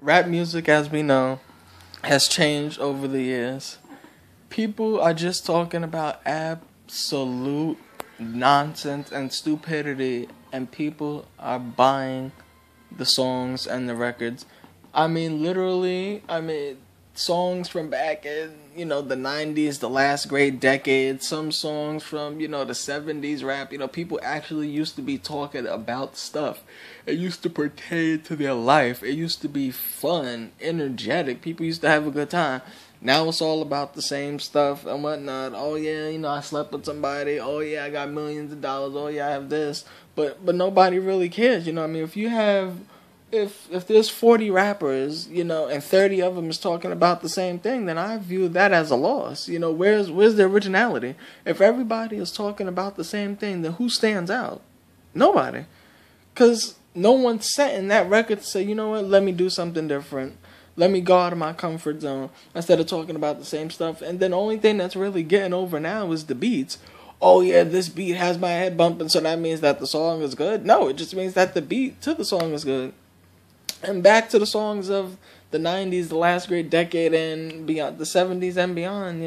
Rap music, as we know, has changed over the years. People are just talking about absolute nonsense and stupidity, and people are buying the songs and the records. I mean, literally, songs from back in, the 90s, the last great decade, some songs from, the 70s rap, people actually used to be talking about stuff. It used to pertain to their life. It used to be fun, energetic. People used to have a good time. Now it's all about the same stuff and whatnot. Oh yeah, I slept with somebody. Oh yeah, I got millions of dollars. Oh yeah, I have this. But nobody really cares. If you have, if there's 40 rappers, and 30 of them is talking about the same thing, then I view that as a loss. Where's the originality? If everybody is talking about the same thing, then who stands out? Nobody. Because no one's setting that record to say, you know what, let me do something different. Let me go out of my comfort zone instead of talking about the same stuff. And then the only thing that's really getting over now is the beats. Oh yeah, this beat has my head bumping, so that means that the song is good. No, it just means that the beat to the song is good. And back to the songs of the 90s, the last great decade, and beyond, the 70s and beyond,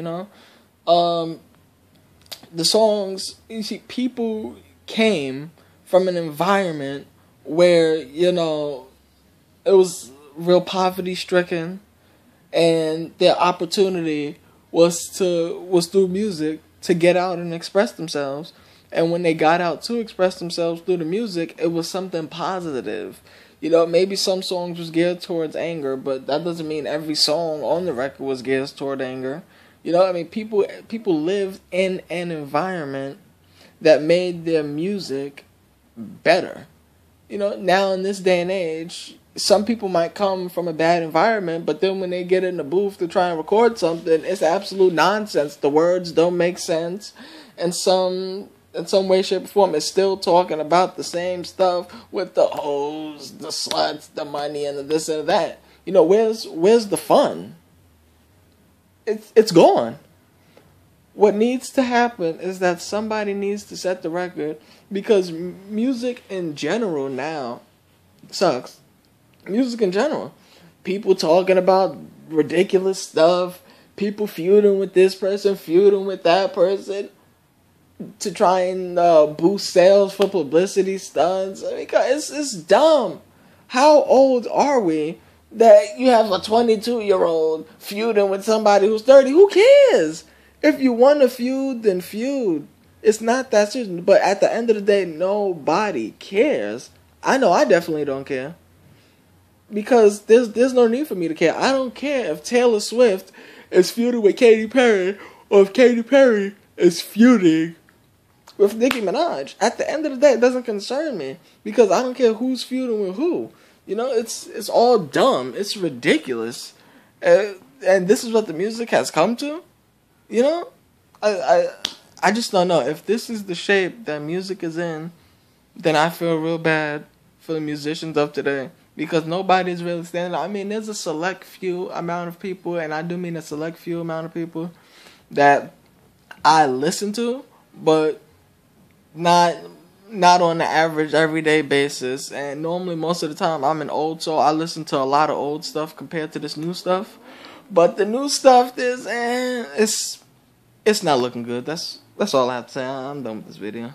the songs, you see, people came from an environment where, it was real poverty stricken, and their opportunity was through music to get out and express themselves. And when they got out to express themselves through the music, it was something positive. Maybe some songs was geared towards anger, but that doesn't mean every song on the record was geared toward anger. People lived in an environment that made their music better. Now in this day and age, some people might come from a bad environment, but then when they get in the booth to try and record something, it's absolute nonsense. The words don't make sense, and in some way, shape, or form, it's still talking about the same stuff with the hoes, the sluts, the money, and the this and that. Where's the fun? It's gone. What needs to happen is that somebody needs to set the record, because music in general now sucks. Music in general. People talking about ridiculous stuff. People feuding with this person, feuding with that person to try and boost sales for publicity stunts. It's dumb. How old are we that you have a 22-year-old feuding with somebody who's 30? Who cares? If you want to feud, then feud. It's not that serious. But at the end of the day, nobody cares. I know I definitely don't care. Because there's no need for me to care. I don't care if Taylor Swift is feuding with Katy Perry, or if Katy Perry is feuding with Nicki Minaj. At the end of the day, it doesn't concern me, because I don't care who's feuding with who. It's all dumb. It's ridiculous. And this is what the music has come to. I just don't know. If this is the shape that music is in, then I feel real bad for the musicians of today, because nobody's really standing up. There's a select few amount of people, and I do mean a select few amount of people that I listen to, but not on the average everyday basis. And normally most of the time I'm an old soul. I listen to a lot of old stuff compared to this new stuff. But the new stuff is it's not looking good. That's all I have to say. I'm done with this video.